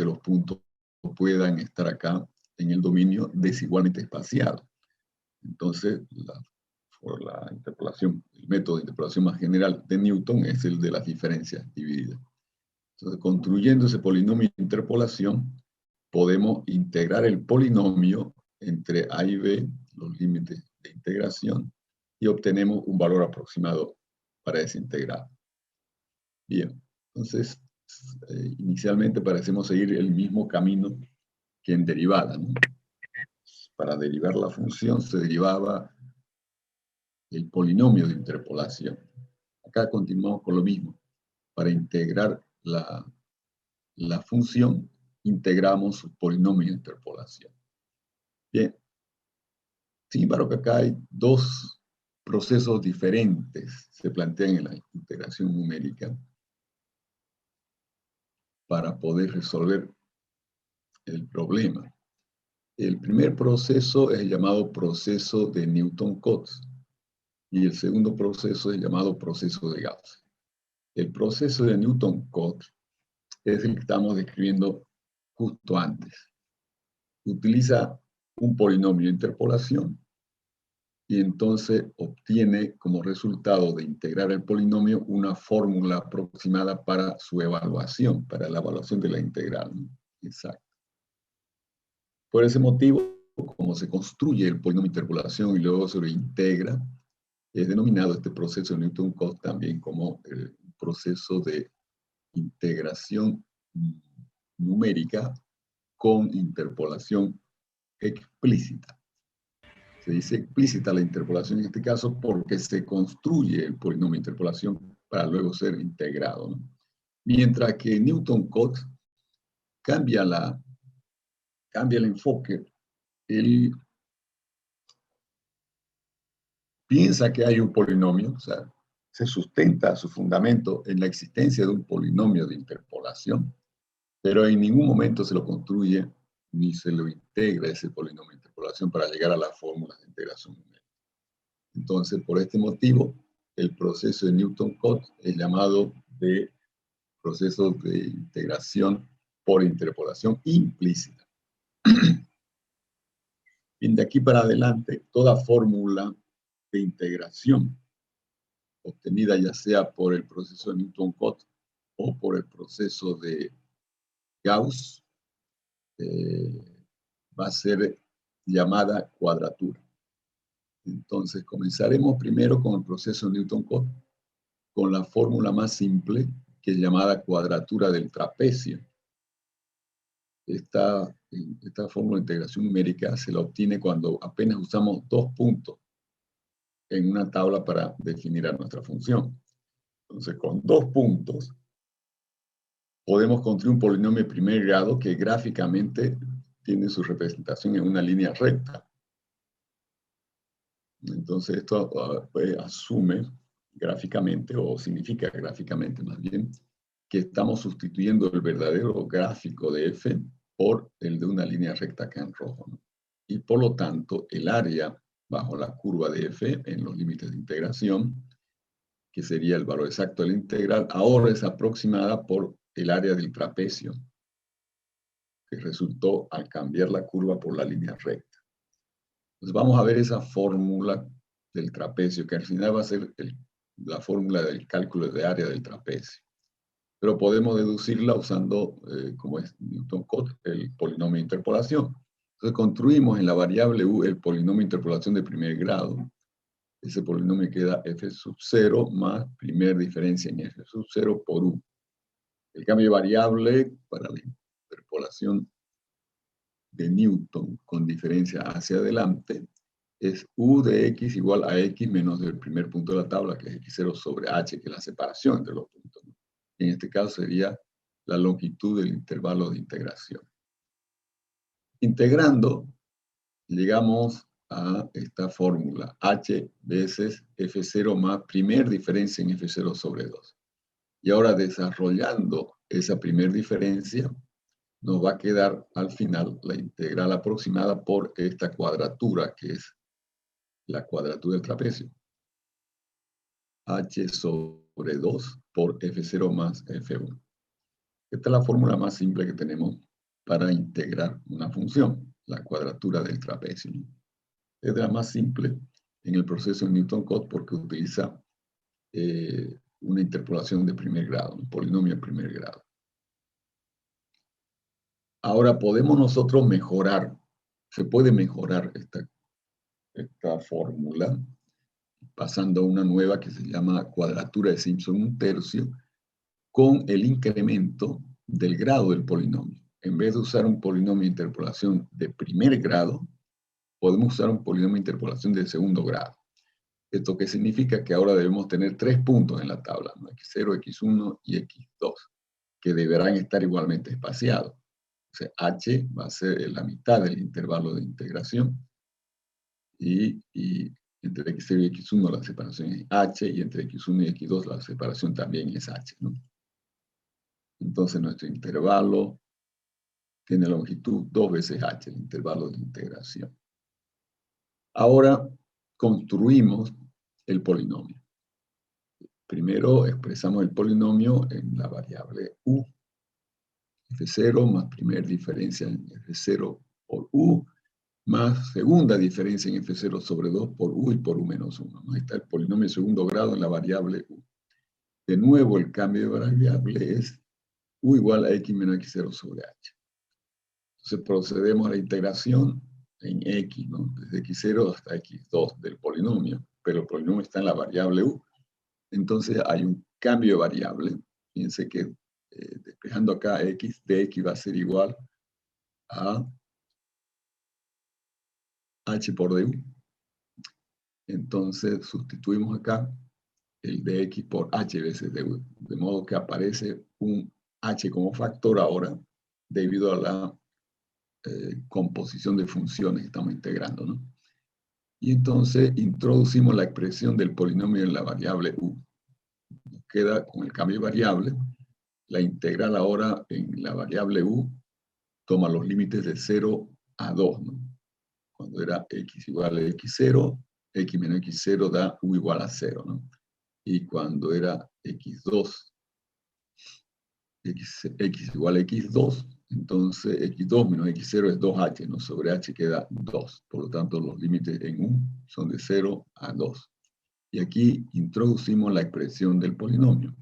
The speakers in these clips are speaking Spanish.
que los puntos puedan estar acá en el dominio desigualmente espaciado. Entonces, por la interpolación, el método de interpolación más general de Newton es el de las diferencias divididas. Entonces, construyendo ese polinomio de interpolación, podemos integrar el polinomio entre A y B, los límites de integración, y obtenemos un valor aproximado para ese integrado. Bien, entonces, inicialmente parecemos seguir el mismo camino que en derivada, ¿no? Para derivar la función se derivaba el polinomio de interpolación. Acá continuamos con lo mismo. Para integrar la función, integramos su polinomio de interpolación. Bien. Sin embargo, que acá hay dos procesos diferentes se plantean en la integración numérica para poder resolver el problema. El primer proceso es el llamado proceso de Newton-Cotes y el segundo proceso es el llamado proceso de Gauss. El proceso de Newton-Cotes es el que estamos describiendo justo antes. Utiliza un polinomio de interpolación y entonces obtiene como resultado de integrar el polinomio una fórmula aproximada para su evaluación, para la evaluación de la integral, ¿no? Exacto. Por ese motivo, como se construye el polinomio de interpolación y luego se lo integra, es denominado este proceso de Newton-Cotes también como el proceso de integración numérica con interpolación explícita. Se dice explícita la interpolación en este caso porque se construye el polinomio de interpolación para luego ser integrado, ¿no? Mientras que Newton-Cotes cambia el enfoque. Él piensa que hay un polinomio, o sea, se sustenta su fundamento en la existencia de un polinomio de interpolación, pero en ningún momento se lo construye ni se lo integra ese polinomio de interpolación para llegar a las fórmulas de integración numérica. Entonces, por este motivo, el proceso de Newton-Cotes es llamado de proceso de integración por interpolación implícita. Y de aquí para adelante, toda fórmula de integración obtenida ya sea por el proceso de Newton-Cotes o por el proceso de Gauss, va a ser llamada cuadratura. Entonces, comenzaremos primero con el proceso de Newton-Cotes, con la fórmula más simple, que es llamada cuadratura del trapecio. Esta fórmula de integración numérica se la obtiene cuando apenas usamos 2 puntos en una tabla para definir a nuestra función. Entonces, con 2 puntos, podemos construir un polinomio de primer grado que gráficamente tiene su representación en una línea recta. Entonces, esto asume gráficamente, o significa gráficamente más bien, que estamos sustituyendo el verdadero gráfico de f por el de una línea recta acá en rojo, ¿no? Y por lo tanto, el área bajo la curva de f en los límites de integración, que sería el valor exacto de la integral, ahora es aproximada por el área del trapecio, que resultó al cambiar la curva por la línea recta. Entonces vamos a ver esa fórmula del trapecio, que al final va a ser la fórmula del cálculo de área del trapecio. Pero podemos deducirla usando, como es Newton-Cotes, el polinomio de interpolación. Entonces construimos en la variable u el polinomio de interpolación de primer grado. Ese polinomio queda f sub 0 más primer diferencia en f sub 0 por u. El cambio de variable para la interpolación de Newton con diferencia hacia adelante es u de x igual a x menos el primer punto de la tabla, que es x0 sobre h, que es la separación entre los puntos. En este caso sería la longitud del intervalo de integración. Integrando, llegamos a esta fórmula, h veces f0 más primer diferencia en f0 sobre 2. Y ahora desarrollando esa primer diferencia, nos va a quedar al final la integral aproximada por esta cuadratura, que es la cuadratura del trapecio. H sobre 2 por F0 más F1. Esta es la fórmula más simple que tenemos para integrar una función, la cuadratura del trapecio, ¿no? Es la más simple en el proceso de Newton-Cotes porque utiliza una interpolación de primer grado, un polinomio de primer grado. Ahora podemos nosotros mejorar, se puede mejorar esta fórmula pasando a una nueva que se llama cuadratura de Simpson 1/3 con el incremento del grado del polinomio. En vez de usar un polinomio de interpolación de primer grado, podemos usar un polinomio de interpolación de segundo grado. ¿Esto qué significa? Que ahora debemos tener 3 puntos en la tabla, ¿no? X0, X1 y X2, que deberán estar igualmente espaciados. O sea, H va a ser la mitad del intervalo de integración y entre X0 y X1 la separación es H y entre X1 y X2 la separación también es H, ¿no? Entonces nuestro intervalo tiene longitud 2 veces H, el intervalo de integración. Ahora construimos el polinomio. Primero expresamos el polinomio en la variable U. F0 más primera diferencia en F0 por U, más segunda diferencia en F0 sobre 2 por U y por U menos 1. Ahí está el polinomio de segundo grado en la variable U. De nuevo, el cambio de variable es U igual a X menos X0 sobre H. Entonces procedemos a la integración en X, ¿no? Desde X0 hasta X2 del polinomio, pero el polinomio está en la variable U. Entonces hay un cambio de variable. Fíjense que despejando acá X, de X va a ser igual a H por DU. Entonces sustituimos acá el dx por h veces du, de modo que aparece un h como factor ahora debido a la composición de funciones que estamos integrando, ¿no? Y entonces introducimos la expresión del polinomio en la variable u. Nos queda con el cambio de variable. La integral ahora en la variable u toma los límites de 0 a 2, ¿no? Cuando era x igual a x0, x menos x0 da u igual a 0, ¿no? Y cuando era x2, x igual a x2, entonces x2 menos x0 es 2h, ¿no? Sobre h queda 2. Por lo tanto, los límites en u son de 0 a 2. Y aquí introducimos la expresión del polinomio.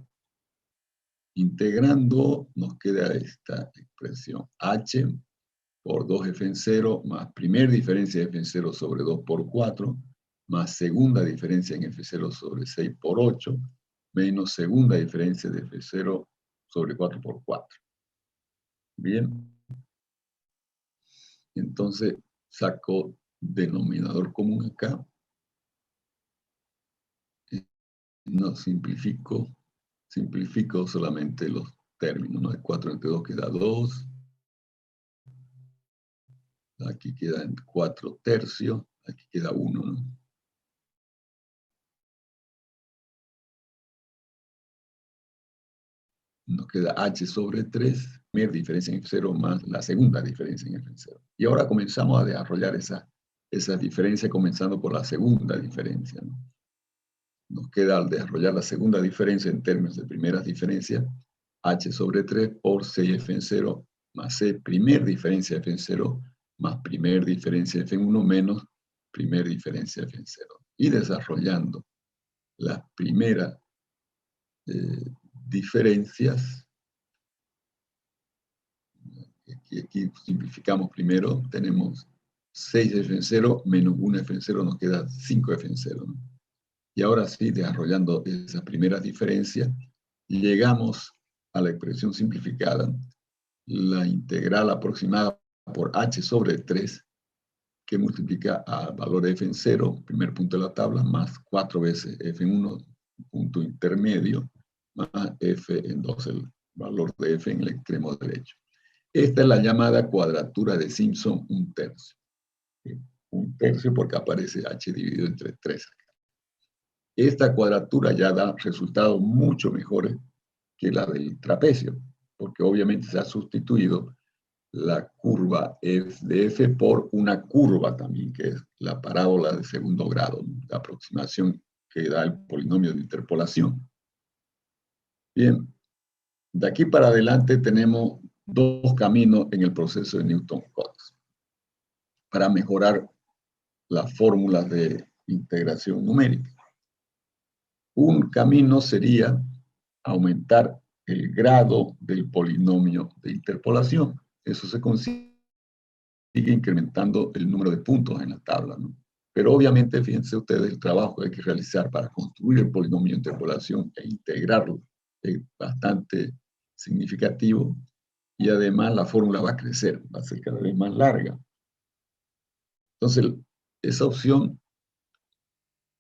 Integrando, nos queda esta expresión. H por 2f en 0 más primer diferencia de f en 0 sobre 2 por 4 más segunda diferencia en f0 sobre 6 por 8 menos segunda diferencia de f0 sobre 4 por 4. Bien. Entonces saco denominador común acá. No simplifico solamente los términos, ¿no? De 4 entre 2 queda 2. Aquí quedan 4 tercios. Aquí queda 1, ¿no? Nos queda h sobre 3, primera diferencia en F0 más la segunda diferencia en F0. Y ahora comenzamos a desarrollar esa diferencia comenzando por la segunda diferencia, ¿no? Nos queda al desarrollar la segunda diferencia en términos de primeras diferencias, h sobre 3 por 6f en 0 más c primer diferencia f en 0 más primer diferencia f en 1 menos primer diferencia f en 0. Y desarrollando las primeras diferencias, aquí simplificamos primero, tenemos 6f en 0 menos 1f en 0, nos queda 5f en 0, ¿no? Y ahora sí, desarrollando esas primeras diferencias, llegamos a la expresión simplificada, la integral aproximada por h sobre 3, que multiplica al valor de f en 0, primer punto de la tabla, más 4 veces f en 1, punto intermedio, más f en 2, el valor de f en el extremo derecho. Esta es la llamada cuadratura de Simpson 1/3. 1/3 porque aparece h dividido entre 3. Esta cuadratura ya da resultados mucho mejores que la del trapecio, porque obviamente se ha sustituido la curva f de f por una curva también, que es la parábola de segundo grado, la aproximación que da el polinomio de interpolación. Bien, de aquí para adelante tenemos dos caminos en el proceso de Newton-Cotes para mejorar las fórmulas de integración numérica. Un camino sería aumentar el grado del polinomio de interpolación. Eso se consigue incrementando el número de puntos en la tabla, ¿no? Pero obviamente, fíjense ustedes, el trabajo que hay que realizar para construir el polinomio de interpolación e integrarlo es bastante significativo, y además la fórmula va a crecer, va a ser cada vez más larga. Entonces, esa opción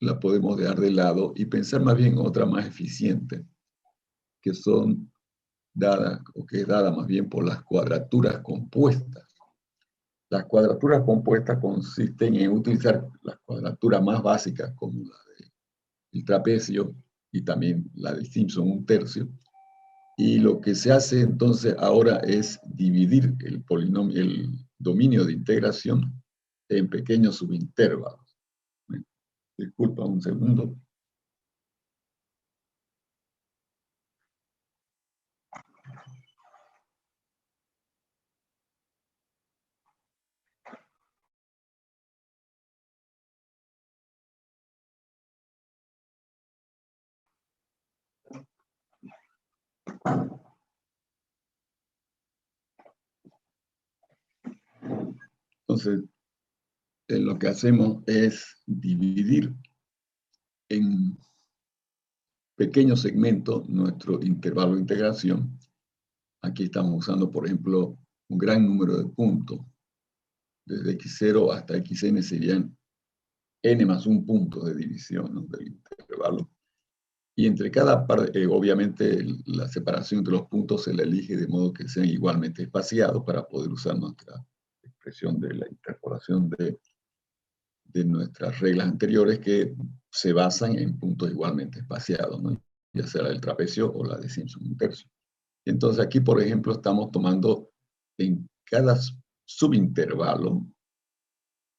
la podemos dejar de lado y pensar más bien en otra más eficiente, que son dadas, o que es dada más bien por las cuadraturas compuestas. Las cuadraturas compuestas consisten en utilizar las cuadraturas más básicas, como la del trapecio y también la de Simpson, un tercio. Y lo que se hace entonces ahora es dividir el polinomio, el dominio de integración en pequeños subintervalos. Disculpa un segundo. Entonces, lo que hacemos es dividir en pequeños segmentos nuestro intervalo de integración. Aquí estamos usando, por ejemplo, un gran número de puntos. Desde x0 hasta xn serían n más un punto de división, ¿no?, del intervalo. Y entre cada par, obviamente, la separación entre los puntos se la elige de modo que sean igualmente espaciados para poder usar nuestra expresión de la interpolación de nuestras reglas anteriores, que se basan en puntos igualmente espaciados, ¿no?, ya sea la del trapecio o la de Simpson un tercio. Entonces aquí, por ejemplo, estamos tomando en cada subintervalo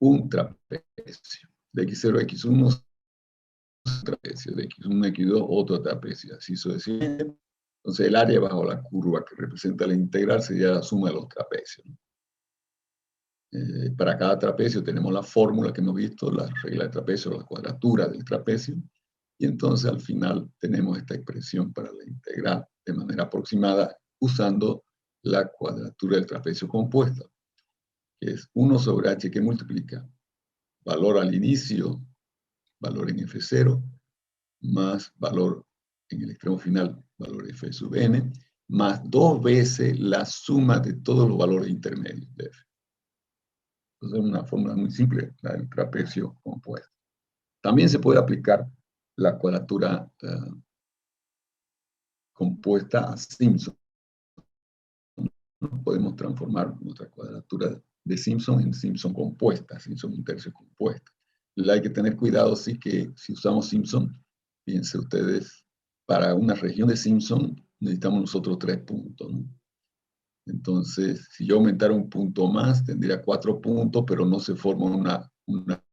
un trapecio. De x0 a x1, trapecio. De x1 a x2, otro trapecio. Así sucesivamente. Entonces el área bajo la curva que representa la integral sería la suma de los trapecios. Para cada trapecio tenemos la fórmula que hemos visto, la regla de trapecio, la cuadratura del trapecio, y entonces al final tenemos esta expresión para la integral de manera aproximada usando la cuadratura del trapecio compuesta, que es 1 sobre h que multiplica valor al inicio, valor en f0, más valor en el extremo final, valor f sub n, más 2 veces la suma de todos los valores intermedios de f. Entonces es una fórmula muy simple, la del trapecio compuesto. También se puede aplicar la cuadratura compuesta a Simpson. Podemos transformar nuestra cuadratura de Simpson en Simpson compuesta, Simpson un tercio compuesta. Hay que tener cuidado, sí, que si usamos Simpson, fíjense ustedes, para una región de Simpson necesitamos nosotros 3 puntos, ¿no? Entonces, si yo aumentara un punto más, tendría 4 puntos, pero no se forma una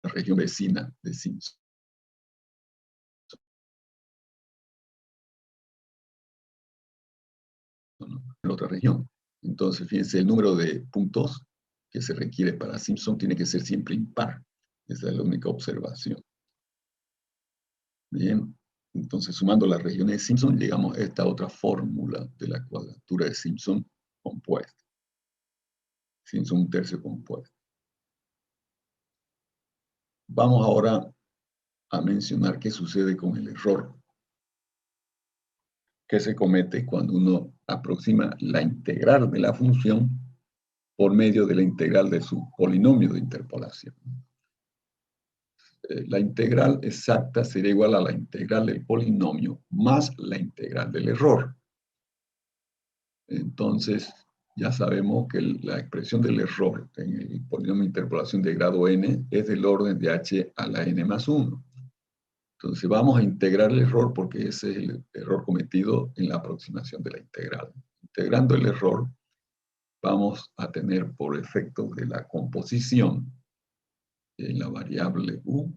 región vecina de Simpson, ¿no?, en otra región. Entonces, fíjense, el número de puntos que se requiere para Simpson tiene que ser siempre impar. Esa es la única observación. Bien, entonces sumando las regiones de Simpson, llegamos a esta otra fórmula de la cuadratura de Simpson compuesta. Simpson un tercio compuesto. Vamos ahora a mencionar qué sucede con el error que se comete cuando uno aproxima la integral de la función por medio de la integral de su polinomio de interpolación. La integral exacta sería igual a la integral del polinomio más la integral del error. Entonces, ya sabemos que la expresión del error en el polinomio de interpolación de grado n es del orden de h a la n más 1. Entonces vamos a integrar el error porque ese es el error cometido en la aproximación de la integral. Integrando el error, vamos a tener por efecto de la composición en la variable u,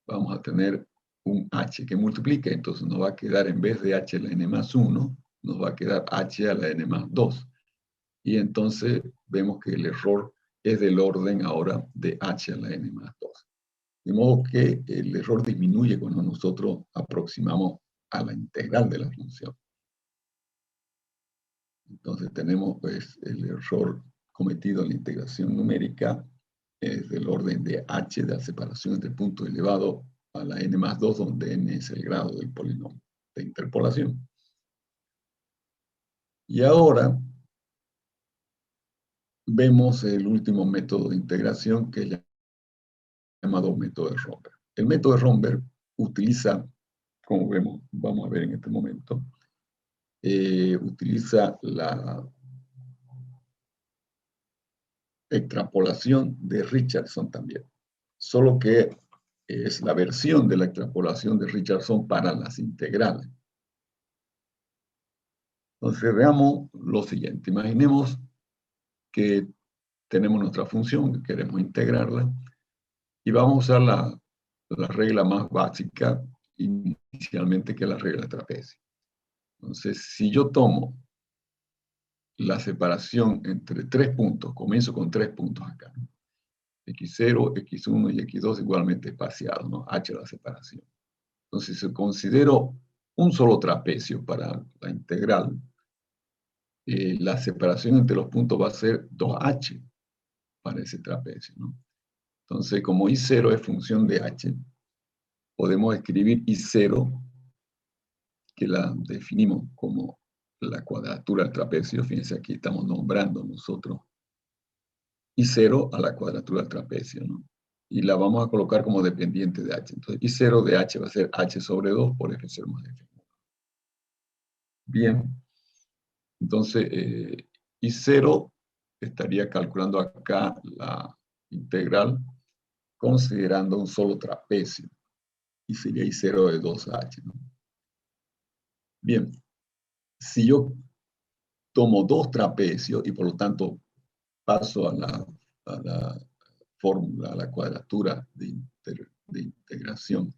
vamos a tener un h que multiplica, entonces nos va a quedar, en vez de h a la n más 1, nos va a quedar h a la n más 2. y entonces vemos que el error es del orden ahora de h a la n más 2. De modo que el error disminuye cuando nosotros aproximamos a la integral de la función. Entonces tenemos pues el error cometido en la integración numérica es del orden de h, de la separación entre puntos elevado a la n más 2, donde n es el grado del polinomio de interpolación. Y ahora vemos el último método de integración, que es llamado método de Romberg. El método de Romberg utiliza, como vemos, vamos a ver en este momento, utiliza la extrapolación de Richardson también, solo que es la versión de la extrapolación de Richardson para las integrales. Entonces veamos lo siguiente. Imaginemos que tenemos nuestra función, que queremos integrarla, y vamos a usar la regla más básica inicialmente, que es la regla de trapecio. Entonces, si yo tomo la separación entre 3 puntos, comienzo con 3 puntos acá, ¿no? X0, X1 y X2 igualmente espaciados, ¿no? H la separación. Entonces, si considero un solo trapecio para la integral, la separación entre los puntos va a ser 2h para ese trapecio, ¿no? Entonces, como I0 es función de h, podemos escribir I0, que la definimos como la cuadratura del trapecio. Fíjense, aquí estamos nombrando nosotros I0 a la cuadratura del trapecio, ¿no? Y la vamos a colocar como dependiente de h. Entonces, I0 de h va a ser h sobre 2 por f ser más f. Bien. Entonces, I0 estaría calculando acá la integral considerando un solo trapecio. Y sería I0 de 2h, ¿no? Bien. Si yo tomo 2 trapecios y por lo tanto paso a la fórmula, a la cuadratura de integración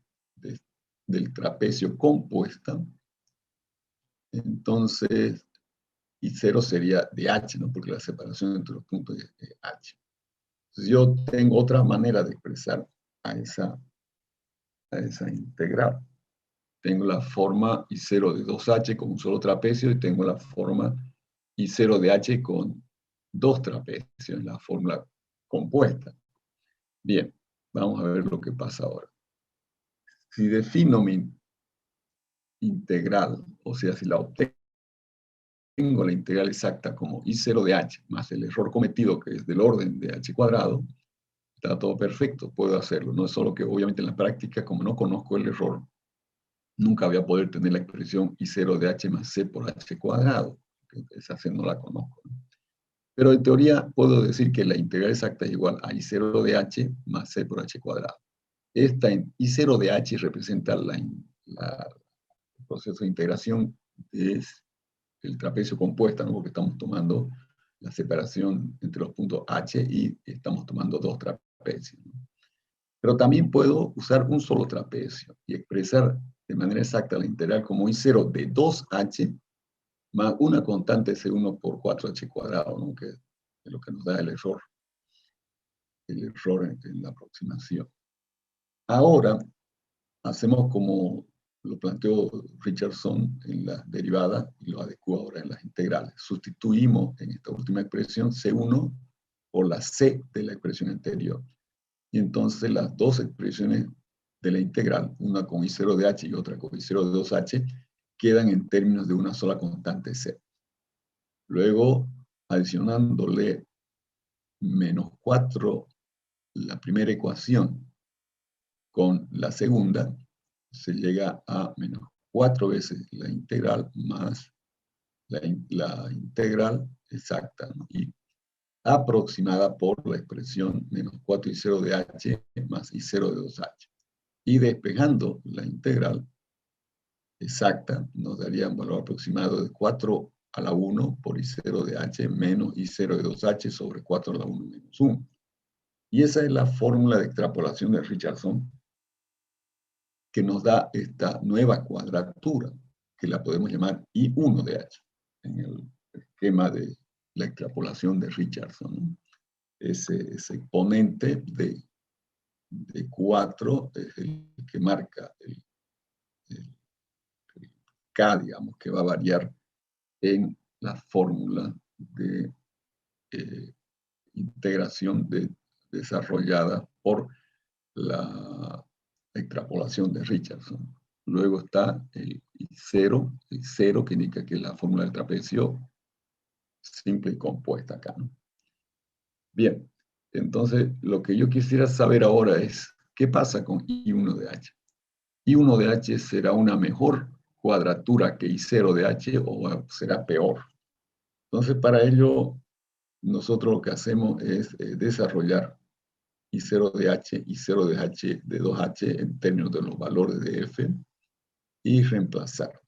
del trapecio compuesta, entonces I0 sería de h, ¿no? Porque la separación entre los puntos es h. Entonces yo tengo otra manera de expresar a esa integral. Tengo la forma I0 de 2h con un solo trapecio y tengo la forma I0 de h con 2 trapecios, la fórmula compuesta. Bien, vamos a ver lo que pasa ahora. Si defino mi integral, o sea, si la obtengo la integral exacta como I0 de h más el error cometido, que es del orden de h cuadrado, está todo perfecto, puedo hacerlo. No es solo que obviamente en la práctica, como no conozco el error, nunca voy a poder tener la expresión I0 de h más c por h cuadrado. Esa c no la conozco, ¿no? Pero en teoría puedo decir que la integral exacta es igual a I0 de h más c por h cuadrado. Esta I0 de h representa el proceso de integración, es el trapecio compuesto, ¿no? Porque estamos tomando la separación entre los puntos h y estamos tomando 2 trapecios, ¿no? Pero también puedo usar un solo trapecio y expresar de manera exacta la integral como I0 de 2h más una constante C1 por 4h cuadrado, ¿no? Que es lo que nos da el error en la aproximación. Ahora, hacemos como lo planteó Richardson en la derivada y lo adecuó ahora en las integrales. Sustituimos en esta última expresión C1 por la C de la expresión anterior. Y entonces las dos expresiones de la integral, una con I0 de h y otra con I0 de 2h, quedan en términos de una sola constante C. Luego, adicionándole menos 4, la primera ecuación, con la segunda, se llega a menos 4 veces la integral más la integral exacta, ¿no? Y aproximada por la expresión menos 4 I0 de h más I0 de 2h. Y despejando la integral exacta, nos daría un valor aproximado de 4 a la 1 por I0 de h menos I0 de 2h sobre 4 a la 1 menos 1. Y esa es la fórmula de extrapolación de Richardson que nos da esta nueva cuadratura, que la podemos llamar I1 de h, en el esquema de la extrapolación de Richardson, ¿no? Ese exponente de 4 es el que marca el K, digamos, que va a variar en la fórmula de integración desarrollada por la extrapolación de Richardson. Luego está el cero que indica que es la fórmula del trapecio simple y compuesta acá, ¿no? Bien, entonces lo que yo quisiera saber ahora es, ¿qué pasa con I1 de H? I1 de H será una mejor cuadratura que I0 de H o será peor. Entonces, para ello, nosotros lo que hacemos es desarrollar I0 de H, I0 de H de 2H en términos de los valores de F y reemplazar.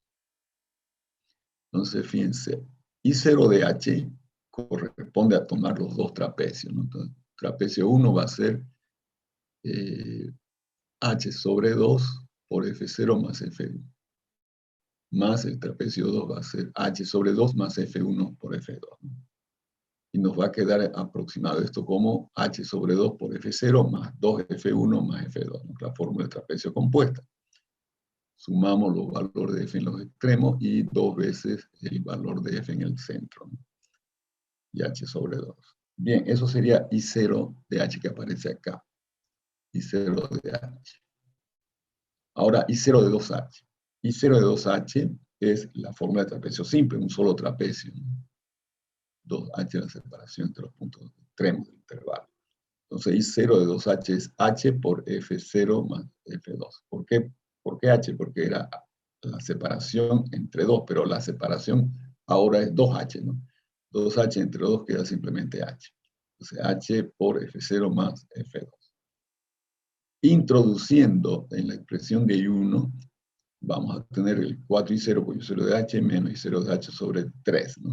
Entonces, fíjense, I0 de H corresponde a tomar los dos trapecios, ¿no? Entonces, trapecio 1 va a ser H sobre 2 por F0 más F1. Más el trapecio 2 va a ser H sobre 2 más F1 por F2, ¿no? Y nos va a quedar aproximado esto como H sobre 2 por F0 más 2F1 más F2, ¿no? La fórmula de trapecio compuesta. Sumamos los valores de F en los extremos y 2 veces el valor de F en el centro, ¿no? Y H sobre 2. Bien, eso sería I0 de H que aparece acá. I0 de H. Ahora, I0 de 2H. I0 de 2H es la fórmula de trapecio simple, un solo trapecio, ¿no? 2H la separación entre los puntos extremos del intervalo. Entonces, I0 de 2H es H por F0 más F2. ¿Por qué H? Porque era la separación entre 2, pero la separación ahora es 2H, ¿no? 2H entre 2 queda simplemente H. Entonces, H por F0 más F2. Introduciendo en la expresión de I1, vamos a tener el 4I0 por I0 de H menos I0 de H sobre 3, ¿no?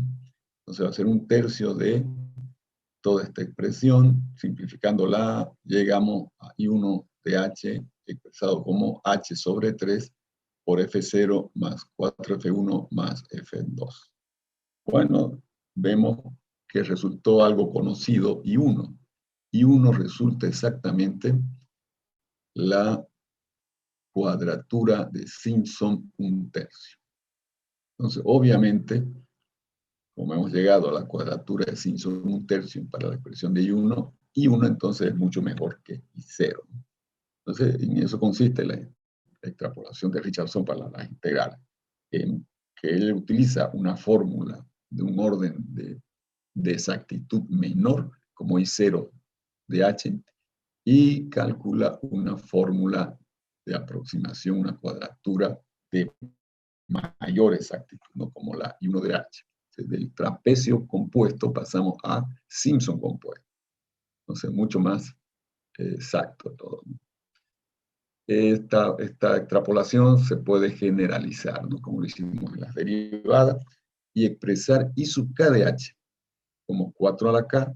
Entonces va a ser un tercio de toda esta expresión. Simplificándola, llegamos a I1 de H expresado como H sobre 3 por F0 más 4F1 más F2. Bueno, vemos que resultó algo conocido I1. I1 resulta exactamente la cuadratura de Simpson un tercio. Entonces, obviamente, como hemos llegado a la cuadratura de Simpson un tercio para la expresión de I1, I1 entonces es mucho mejor que I0. Entonces, en eso consiste la extrapolación de Richardson para las integrales, en que él utiliza una fórmula de un orden de exactitud menor, como I0 de H, y calcula una fórmula de aproximación, una cuadratura de mayor exactitud, ¿no? Como la I1 de H. Del trapecio compuesto pasamos a Simpson compuesto. Entonces, mucho más exacto todo, ¿no? Esta extrapolación se puede generalizar, ¿no? Como lo hicimos en las derivadas, y expresar I sub k de H como 4 a la k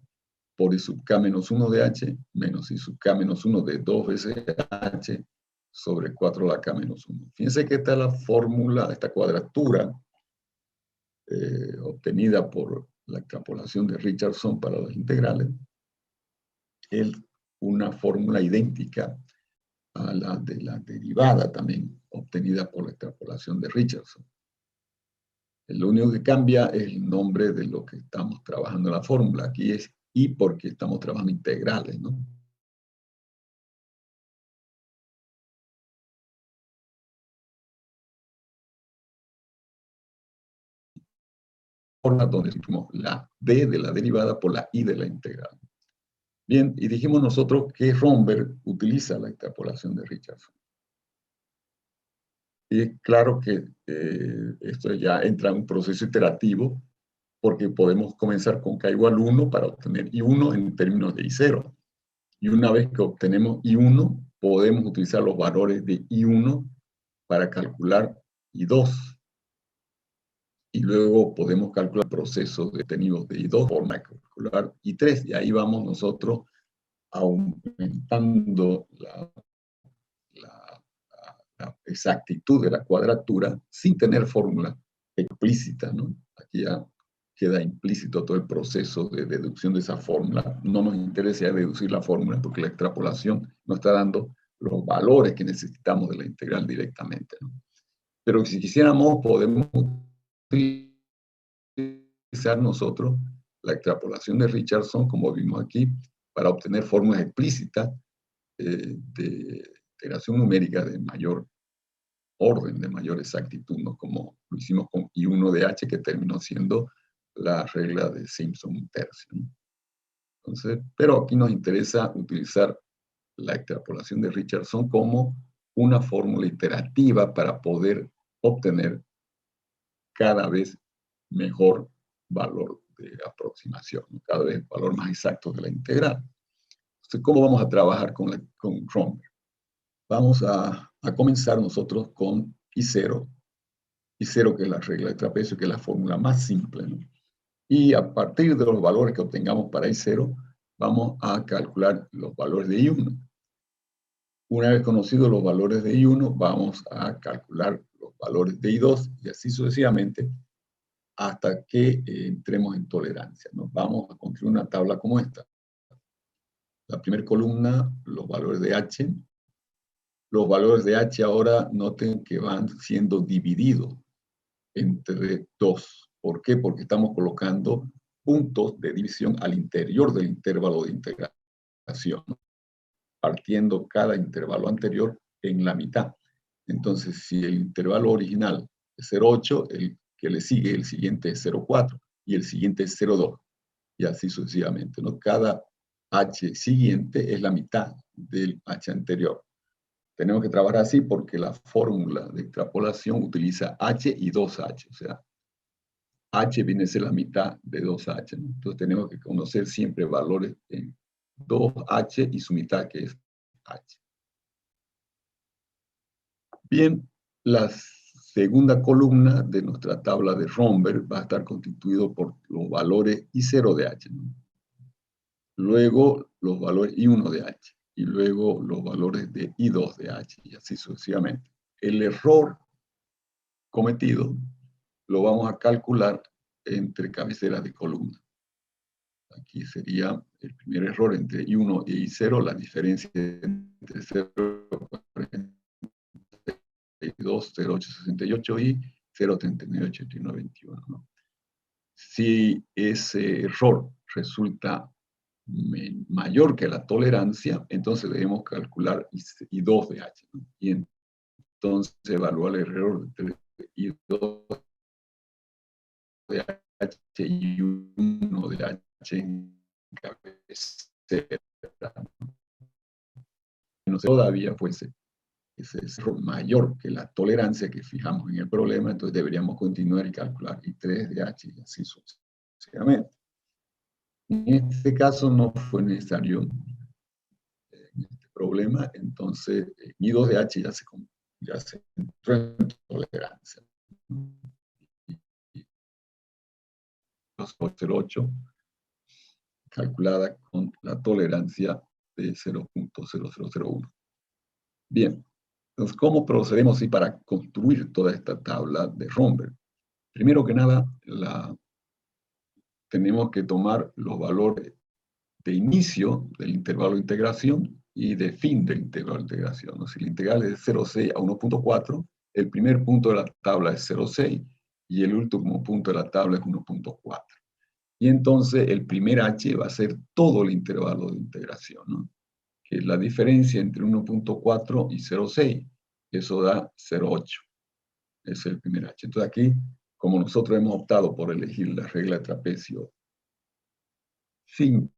por I sub k menos 1 de H menos I sub k menos 1 de 2 veces H sobre 4 a la k menos 1. Fíjense que esta es la fórmula, esta cuadratura obtenida por la extrapolación de Richardson para las integrales, es una fórmula idéntica a la de la derivada también obtenida por la extrapolación de Richardson. Lo único que cambia es el nombre de lo que estamos trabajando en la fórmula. Aquí es I porque estamos trabajando integrales, ¿no? Forma donde sustituimos la D de la derivada por la I de la integral. Bien, y dijimos nosotros que Romberg utiliza la extrapolación de Richardson. Y es claro que esto ya entra en un proceso iterativo, porque podemos comenzar con k igual 1 para obtener I1 en términos de I0. Y una vez que obtenemos I1, podemos utilizar los valores de I1 para calcular I2. Y luego podemos calcular procesos detenidos de I2 forma de calcular I3. Y ahí vamos nosotros aumentando la exactitud de la cuadratura sin tener fórmula explícita, ¿no? Aquí ya queda implícito todo el proceso de deducción de esa fórmula. No nos interesa ya deducir la fórmula porque la extrapolación nos está dando los valores que necesitamos de la integral directamente, ¿no? Pero si quisiéramos, podemos utilizar nosotros la extrapolación de Richardson, como vimos aquí, para obtener fórmulas explícitas de integración numérica de mayor orden, de mayor exactitud, ¿no? Como lo hicimos con I1 de H, que terminó siendo la regla de Simpson un tercio, ¿no? Entonces, pero aquí nos interesa utilizar la extrapolación de Richardson como una fórmula iterativa para poder obtener cada vez mejor valor de aproximación, ¿no? Cada vez valor más exacto de la integral. Entonces, ¿cómo vamos a trabajar con Romberg? Vamos a comenzar nosotros con I0, I0 que es la regla de trapecio, que es la fórmula más simple, ¿no? Y a partir de los valores que obtengamos para I0, vamos a calcular los valores de I1. Una vez conocidos los valores de I1, vamos a calcular los valores de I2 y así sucesivamente hasta que entremos en tolerancia, ¿no? Vamos a construir una tabla como esta. La primera columna, los valores de H. Los valores de H ahora noten que van siendo divididos entre 2. ¿Por qué? Porque estamos colocando puntos de división al interior del intervalo de integración, partiendo cada intervalo anterior en la mitad. Entonces, si el intervalo original es 0,8, el que le sigue, el siguiente es 0,4 y el siguiente es 0,2 y así sucesivamente, ¿no? Cada H siguiente es la mitad del H anterior. Tenemos que trabajar así porque la fórmula de extrapolación utiliza H y 2H, o sea, H viene a ser la mitad de 2H, ¿no? Entonces tenemos que conocer siempre valores en 2H y su mitad, que es H. Bien, la segunda columna de nuestra tabla de Romberg va a estar constituido por los valores I0 de H, ¿no? Luego los valores I1 de H, y luego los valores de I2 de H, y así sucesivamente. El error cometido lo vamos a calcular entre cabeceras de columna. Aquí sería el primer error entre I1 y I0, la diferencia entre 0,42, 0,868 y 0,398921, ¿no? Si ese error resulta mayor que la tolerancia, entonces debemos calcular I2 de H, ¿no? Y entonces evaluar el error entre I2 de H y 1 de H en cabecera, ¿no? No sé, todavía fuese ese error mayor que la tolerancia que fijamos en el problema, entonces deberíamos continuar y calcular I3 de H y así sucesivamente. En este caso no fue necesario este problema, entonces I2 de H ya se entró en tolerancia. 2,08 calculada con la tolerancia de 0,0001. Bien, entonces, ¿cómo procedemos para construir toda esta tabla de Romberg? Primero que nada, tenemos que tomar los valores de inicio del intervalo de integración y de fin del intervalo de integración, ¿no? Si la integral es de 0,6 a 1,4, el primer punto de la tabla es 0,6 y el último punto de la tabla es 1,4. Y entonces el primer H va a ser todo el intervalo de integración, ¿no? Que es la diferencia entre 1,4 y 0,6. Eso da 0,8. Ese es el primer H. Entonces aquí, como nosotros hemos optado por elegir la regla de trapecio simple,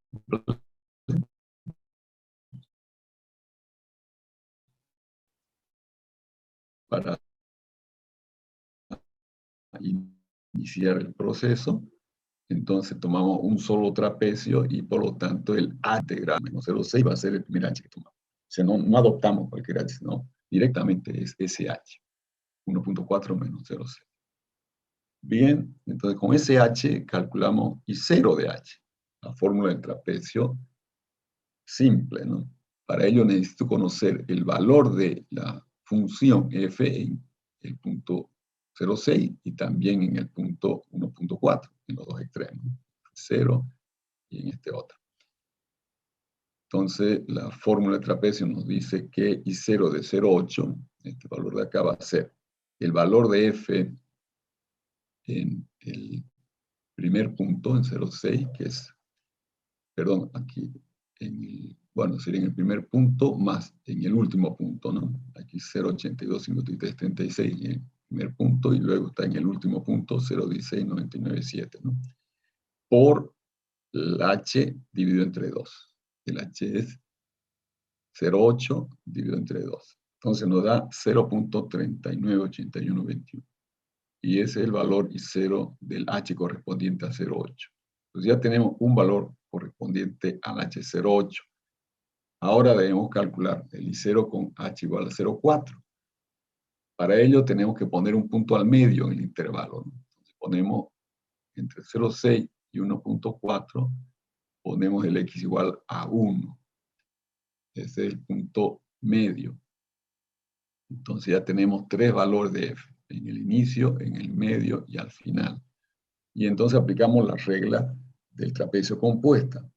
para iniciar el proceso, entonces tomamos un solo trapecio y por lo tanto el A integral menos 0,6 va a ser el primer H que tomamos. O sea, no adoptamos cualquier H, sino directamente es ese H, 1,4 menos 0,6. Bien, entonces con ese H calculamos I0 de H, la fórmula del trapecio simple, ¿no? Para ello necesito conocer el valor de la función f en el punto 0,6 y también en el punto 1,4. en los dos extremos, 0 y en este otro. Entonces, la fórmula de trapecio nos dice que I0 de 0,8, este valor de acá va a ser el valor de F en el primer punto, en 0,6, que es, perdón, aquí, bueno, sería en el primer punto más en el último punto, ¿no? Aquí 0,82, 53, 36 en el primer punto, y luego está en el último punto 0,16, 99, 7, ¿no? Por el H dividido entre 2. El H es 0,8 dividido entre 2. Entonces nos da 0.398121. Y ese es el valor I0 del H correspondiente a 0,8. Entonces ya tenemos un valor correspondiente al H0,8. Ahora debemos calcular el I0 con H igual a 0,4. Para ello tenemos que poner un punto al medio en el intervalo, ¿no? Entonces ponemos entre 0,6 y 1.4, ponemos el X igual a 1. Ese es el punto medio. Entonces ya tenemos tres valores de F, en el inicio, en el medio y al final. Y entonces aplicamos la regla del trapecio compuesta.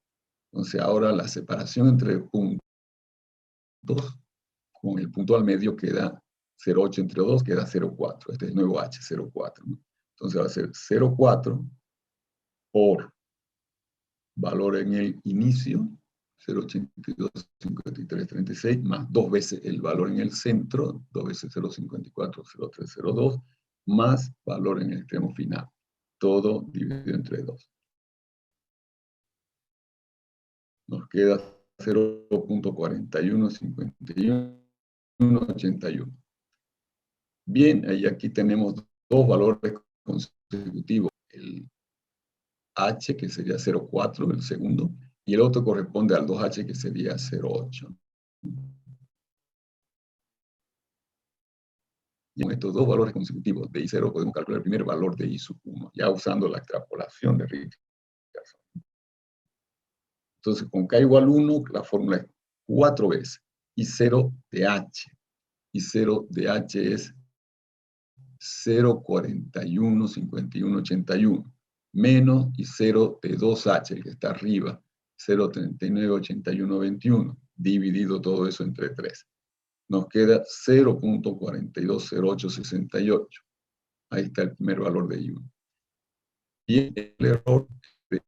Entonces ahora la separación entre puntos con el punto al medio queda 0,8 entre 2, queda 0,4. Este es el nuevo H, 0,4, ¿no? Entonces va a ser 0,4 por valor en el inicio, 0,82, 53, 36, más 2 veces el valor en el centro, 2 veces 0,54, 0,302, más valor en el extremo final. Todo dividido entre 2. Nos queda 0.415181. Bien, y aquí tenemos dos valores consecutivos. El H, que sería 0,4, el segundo, y el otro corresponde al 2H, que sería 0,8. Y con estos dos valores consecutivos de I0 podemos calcular el primer valor de I1, ya usando la extrapolación de Richardson. Entonces, con K igual 1, la fórmula es 4 veces I0 de H. I0 de H es 0,415181, menos I0 de 2H, el que está arriba, 0,398121, dividido todo eso entre 3. Nos queda 0.420868. Ahí está el primer valor de I1. Y el error de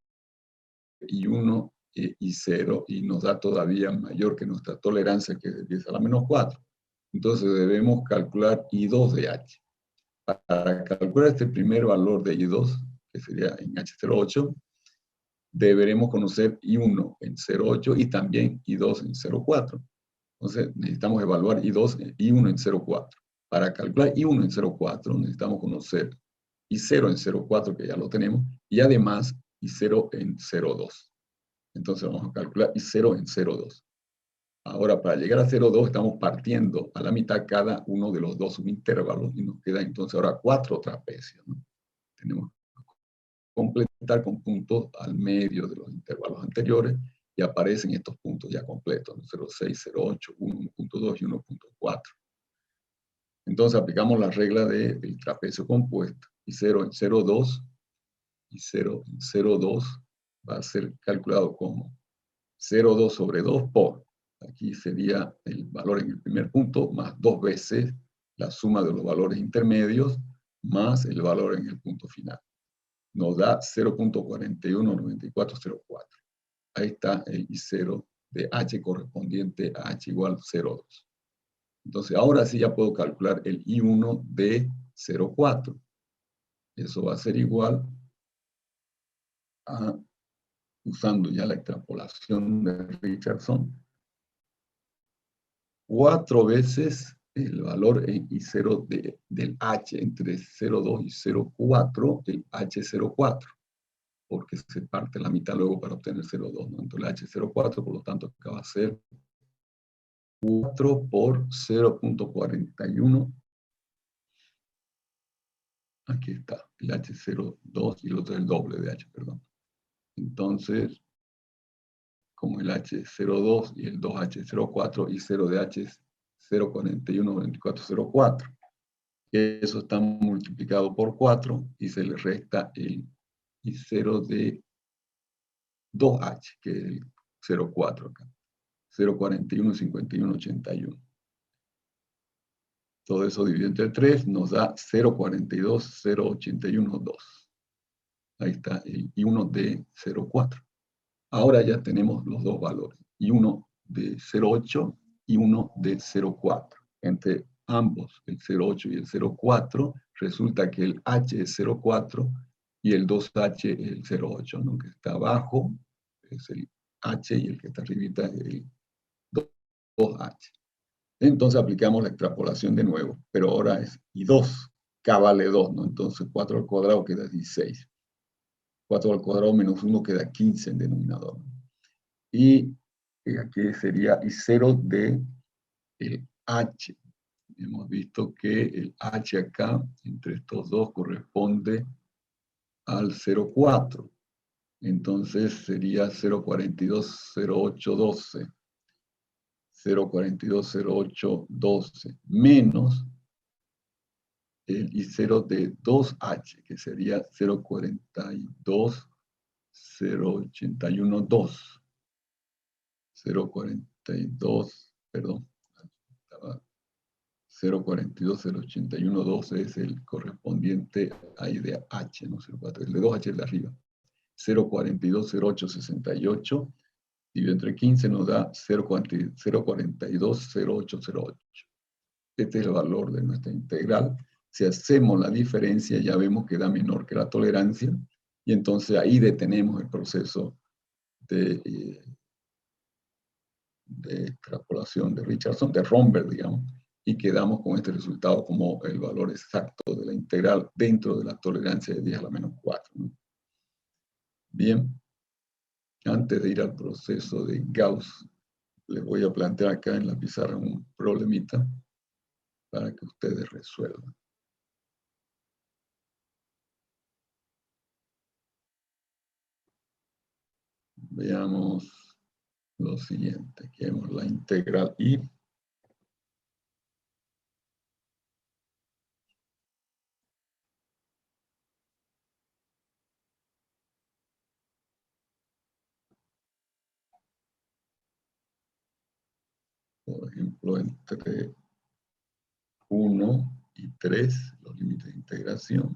I1 y 0, y nos da todavía mayor que nuestra tolerancia, que es 10 a la menos 4. Entonces debemos calcular I2 de H. Para calcular este primer valor de I2, que sería en H08, deberemos conocer I1 en 0,8 y también I2 en 0,4. Entonces necesitamos evaluar I1 en 0,4. Para calcular I1 en 0,4 necesitamos conocer I0 en 0,4, que ya lo tenemos, y además I0 en 0,2. Entonces vamos a calcular I0 en 0,2. Ahora, para llegar a 0,2 estamos partiendo a la mitad cada uno de los dos subintervalos y nos queda entonces ahora 4 trapecios, ¿no? Tenemos que completar con puntos al medio de los intervalos anteriores y aparecen estos puntos ya completos, ¿no? 0,6, 0,8, 1.2 y 1.4. Entonces aplicamos la regla del trapecio compuesto. Y 0 en 0,2 y 0 en 0,2 va a ser calculado como 0,2 sobre 2 por, aquí sería el valor en el primer punto, más 2 veces la suma de los valores intermedios, más el valor en el punto final. Nos da 0.419404. Ahí está el I0 de H correspondiente a H igual 0,2. Entonces, ahora sí ya puedo calcular el I1 de 0,4. Eso va a ser igual a, usando ya la extrapolación de Richardson, 4 veces el valor en I0 del H entre 0,2 y 0,4, el H04, porque se parte la mitad luego para obtener 0,2, ¿no? Entonces el H04, por lo tanto, acá va a ser 4 por 0.41. Aquí está, el H02 y el otro es el doble de H, perdón. Entonces, como el H02 y el 2H04 y 0 de H es 0.412404. Eso está multiplicado por 4 y se le resta el y 0 de 2h, que es el 0,4 acá. 0,41, 51, 81. Todo eso dividido entre 3 nos da 0,42, 0,81, 2. Ahí está, y 1 de 0,4. Ahora ya tenemos los dos valores, y uno de 0,8 y uno de 0,4. Entre ambos, el 0,8 y el 0,4, resulta que el h es 0,4 y el 2h es el 0,8, ¿no? Que está abajo es el h y el que está arribita es el 2h. Entonces aplicamos la extrapolación de nuevo, pero ahora es y 2, k vale 2, ¿no? Entonces 4 al cuadrado queda 16. 4 al cuadrado menos 1 queda 15 en denominador. Y aquí sería y 0 de el h. Hemos visto que el h acá, entre estos dos, corresponde al 0,4. Entonces sería 0,42, 0,8, 12. 0,42, 0,8, 12 menos el y 0 de 2h, que sería 0,42, 0,81, 2. 0,42, perdón, 0,42, 0,81, 12 es el correspondiente ahí de h, no 0,4, el de 2h es el de arriba. 0,42, 0,8, 68, dividido entre 15 nos da 0,42, 0,8, 0,8. Este es el valor de nuestra integral. Si hacemos la diferencia, ya vemos que da menor que la tolerancia, y entonces ahí detenemos el proceso de extrapolación de Richardson, de Romberg, digamos, y quedamos con este resultado como el valor exacto de la integral dentro de la tolerancia de 10 a la menos 4, ¿no? Bien, antes de ir al proceso de Gauss, les voy a plantear acá en la pizarra un problemita para que ustedes resuelvan. Veamos lo siguiente. Aquí vemos la integral y por ejemplo, entre 1 y 3, los límites de integración.